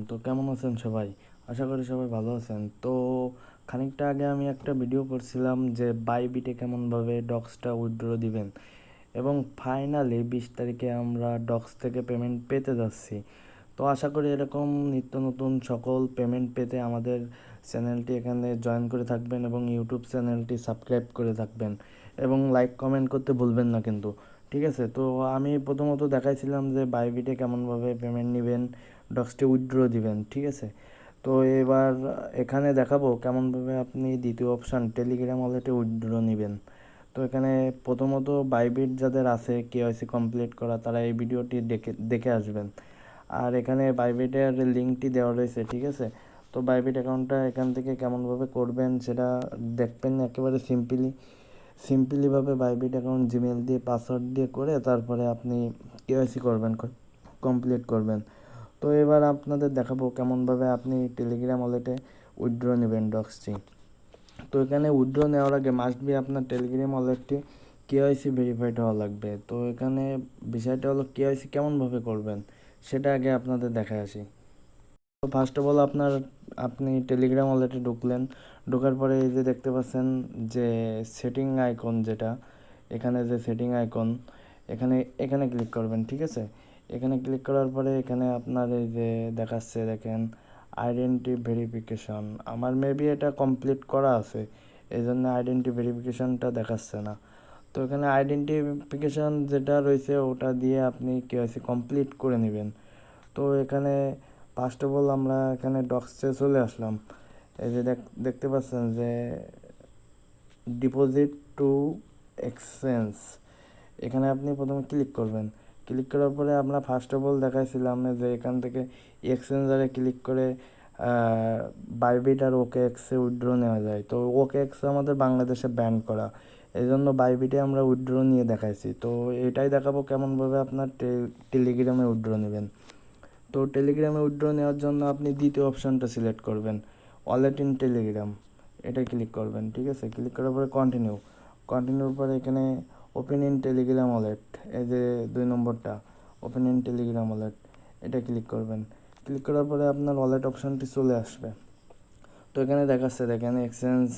তো কেমন আছেন সবাই? আশা করি সবাই ভালো আছেন। তো খানিকটা আগে আমি একটা ভিডিও করছিলাম যে বাইবিটে কেমনভাবে ডক্সটা উইথড্র দিবেন, এবং ফাইনালি 20 তারিখে আমরা ডক্স থেকে পেমেন্ট পেতে যাচ্ছি। তো আশা করি এরকম নিত্য নতুন সকল পেমেন্ট পেতে আমাদের চ্যানেলটি এখানে জয়েন করে থাকবেন এবং ইউটিউব চ্যানেলটি সাবস্ক্রাইব করে থাকবেন, এবং লাইক কমেন্ট করতে ভুলবেন না কিন্তু। ঠিক আছে, তো আমি প্রথমত দেখাইছিলাম যে বাইবিটে কেমনভাবে পেমেন্ট নেবেন, ডক্সটি উইথড্র দিবেন। ঠিক আছে, তো এবার এখানে দেখাবো কেমনভাবে আপনি দ্বিতীয় অপশান টেলিগ্রাম ওয়ালেটে উইথড্র নেবেন। তো এখানে প্রথমত বাইবিট যাদের আছে কেওয়াইসি কমপ্লিট করা, তারা এই ভিডিওটি দেখে দেখে আসবেন। আর এখানে বাইবিটের লিঙ্কটি দেওয়া রয়েছে। ঠিক আছে, তো বাইবিট অ্যাকাউন্টটা এখান থেকে কেমনভাবে করবেন সেটা দেখবেন। একেবারে সিম্পলিভাবে বাইবিট অ্যাকাউন্ট জিমেল দিয়ে পাসওয়ার্ড দিয়ে করে তারপরে আপনি কেওয়াইসি করবেন, কমপ্লিট করবেন। তো এবার আপনাদের দেখাবো কেমনভাবে আপনি টেলিগ্রাম ওয়ালেটে উইথড্র নেবেন ডক্সটি। তো এখানে উইথড্র নেওয়ার আগে মাস্ট বি আপনার টেলিগ্রাম ওয়ালেটটি কেওয়াইসি ভেরিফাইড হওয়া লাগবে। তো এখানে বিষয়টা হলো কেওয়াইসি কেমনভাবে করবেন সেটা আগে আপনাদের দেখায় আসি। তো ফার্স্ট অফ অল আপনি টেলিগ্রাম ওয়ালেটে ঢুকলেন। ঢোকার পরে এই যে দেখতে পাচ্ছেন যে সেটিং আইকন, যেটা এখানে যে সেটিং আইকন, এখানে এখানে ক্লিক করবেন। ঠিক আছে, এখানে ক্লিক করার পরে এখানে আপনার এই যে দেখাচ্ছে, দেখেন আইডেন্টি ভেরিফিকেশন। আমার মেবি এটা কমপ্লিট করা আছে, এই জন্য আইডেন্টি ভেরিফিকেশনটা দেখাচ্ছে না। তো এখানে আইডেন্টিফিকেশন যেটা রয়েছে ওটা দিয়ে আপনি কেওয়াইসি কমপ্লিট করে নেবেন। তো এখানে ফার্স্ট অফ অল আমরা এখানে ডক্সে চলে আসলাম। এই যে দেখতে পাচ্ছেন যে ডিপোজিট টু এক্সচেঞ্জ, এখানে আপনি প্রথমে ক্লিক করবেন। ক্লিক করার পরে আমরা ফার্স্ট অফ অল দেখাইছিলাম যে এখান থেকে এক্সচেঞ্জারে ক্লিক করে বাইবিট আর ওকে এক্সে উইথড্র নেওয়া যায়। তো ওকে এক্স আমাদের বাংলাদেশে ব্যান করা, এই জন্য বাইবিটে আমরা উইথড্র নিয়ে দেখাইছি। তো এটাই দেখাবো কেমনভাবে আপনার টেলিগ্রামে উইথড্র নেবেন। তো টেলিগ্রামে উইথড্র নেওয়ার জন্য আপনি দ্বিতীয় অপশানটা সিলেক্ট করবেন, ওয়ালেট ইন টেলিগ্রাম, এটা ক্লিক করবেন। ঠিক আছে, ক্লিক করার পরে কন্টিনিউর পরে এখানে ওপেন ইন টেলিগ্রাম ওয়ালেট, এই যে 2 নম্বরটা ওপেন ইন টেলিগ্রাম ওয়ালেট, এটা ক্লিক করবেন। ক্লিক করার পরে আপনার ওয়ালেট অপশানটি চলে আসবে। তো এখানে দেখাচ্ছে, দেখেন এক্সচেঞ্জ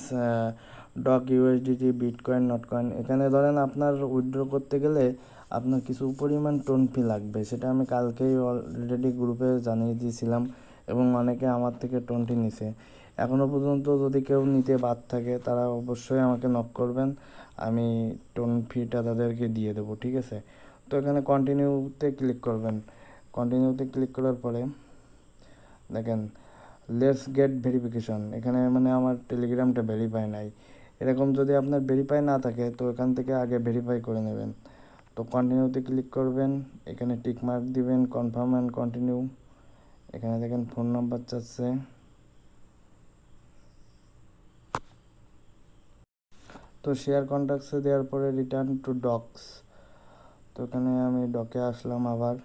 ডক ইউএসডিটি বিটকয়েন নট কয়েন। এখানে ধরেন আপনার উইথড্র করতে গেলে আপনার কিছু পরিমাণ টোন ফি লাগবে, সেটা আমি কালকেই অলরেডি গ্রুপে জানিয়ে দিয়েছিলাম, এবং অনেকে আমার থেকে টোনটি নিছে। এখনও পর্যন্ত যদি কেউ নিতে বাদ থাকে তারা অবশ্যই আমাকে নক করবেন, আমি টোন ফিটা তাদেরকে দিয়ে দেবো। ঠিক আছে, তো এখানে কন্টিনিউতে ক্লিক করবেন। কন্টিনিউতে ক্লিক করার পরে দেখেন লেটস গেট ভেরিফিকেশন, এখানে মানে আমার টেলিগ্রামটা ভেরিফাই নাই। এরকম যদি আপনার ভেরিফাই না থাকে তো এখান থেকে আগে ভেরিফাই করে নেবেন। তো কন্টিনিউতে ক্লিক করবেন, এখানে টিক মার্ক দিবেন, কনফার্ম অ্যান্ড কন্টিনিউ। এখানে দেখেন ফোন নাম্বার চাচ্ছে। তো শেয়ার কন্ট্যাক্টসে দেওয়ার পরে রিটার্ন টু ডক্স, তো এখানে আমি ডকে আসলাম আবার।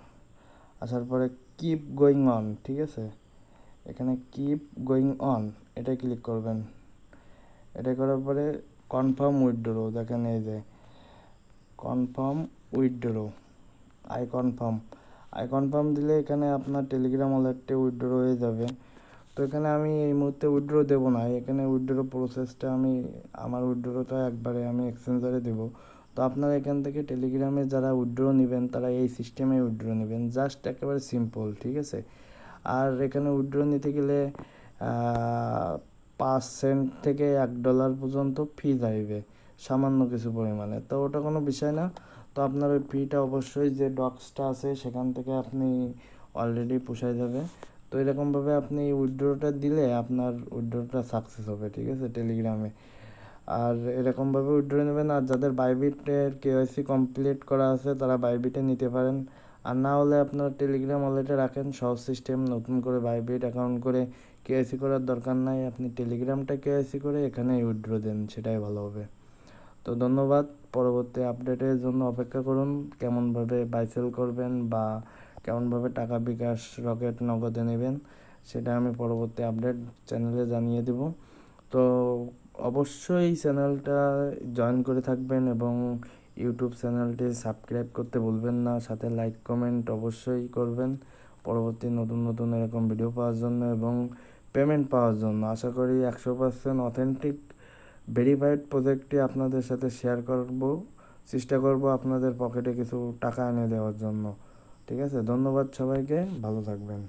আসার পরে কিপ গোয়িং অন, ঠিক আছে, এখানে কিপ গোয়িং অন এটা ক্লিক করবেন। এটা করার পরে কনফার্ম উইথড্রো, দেখেন এই যে কনফার্ম উইথড্রো, আই কনফার্ম দিলে এখানে আপনার টেলিগ্রাম ওয়ালেটে উইথড্রো হয়ে যাবে। তো এখানে আমি এই মুহূর্তে উইথড্রো দেবো না, এখানে উইথড্রো প্রসেসটা আমার উইথড্রোটা একবারে আমি এক্সচেঞ্জারে দেবো। তো আপনারা এখান থেকে টেলিগ্রামে যারা উইথড্রো নেবেন তারা এই সিস্টেমে উইথড্রো নেবেন, জাস্ট একেবারে সিম্পল। ঠিক আছে, আর এখানে উইথড্রো নিতে গেলে 5 সেন্ট থেকে $1 পর্যন্ত ফি চাইবে, সামান্য কিছু পরিমাণে। তো ওটা কোনো বিষয় না। তো আপনার ওই ফিটা অবশ্যই যে ডক্সটা আছে সেখান থেকে আপনি অলরেডি পোষায় যাবে। তো এরকমভাবে আপনি উইথড্রোটা দিলে আপনার উইথড্রোটা সাকসেস হবে। ঠিক আছে, টেলিগ্রামে। আর এরকমভাবে উইথড্র নেবেন। আর যাদের বাইবিটের কেওয়াইসি কমপ্লিট করা আছে তারা বাইবিটে নিতে পারেন, আর না হলে আপনার টেলিগ্রাম ওয়ালেটে রাখেন, সহজ সিস্টেম। নতুন করে বাইবিট অ্যাকাউন্ট করে কেওয়াইসি করার দরকার নাই, আপনি টেলিগ্রামটা কেওয়াইসি করে এখানে উইথড্র দেন, সেটাই ভালো হবে। তো ধন্যবাদ। পরবর্তী আপডেটের জন্য অপেক্ষা করুন, কেমনভাবে বাই সেল করবেন বা কেমনভাবে টাকা বিকাশ, রকেট, নগদে নেবেন সেটা আমি পরবর্তী আপডেট চ্যানেলে জানিয়ে দেব। তো অবশ্যই চ্যানেলটা জয়েন করে থাকবেন এবং ইউটিউব চ্যানেলটি সাবস্ক্রাইব করতে ভুলবেন না, সাথে লাইক কমেন্ট অবশ্যই করবেন। পরবর্তী নতুন নতুন এরকম ভিডিও পাওয়ার জন্য এবং পেমেন্ট পাওয়ার জন্য। আশা করি 100% অথেন্টিক ভেরিফাইড প্রজেক্টটি আপনাদের সাথে শেয়ার করব, চেষ্টা করব আপনাদের পকেটে কিছু টাকা এনে দেওয়ার জন্য। ঠিক আছে, ধন্যবাদ সবাইকে, ভালো থাকবেন।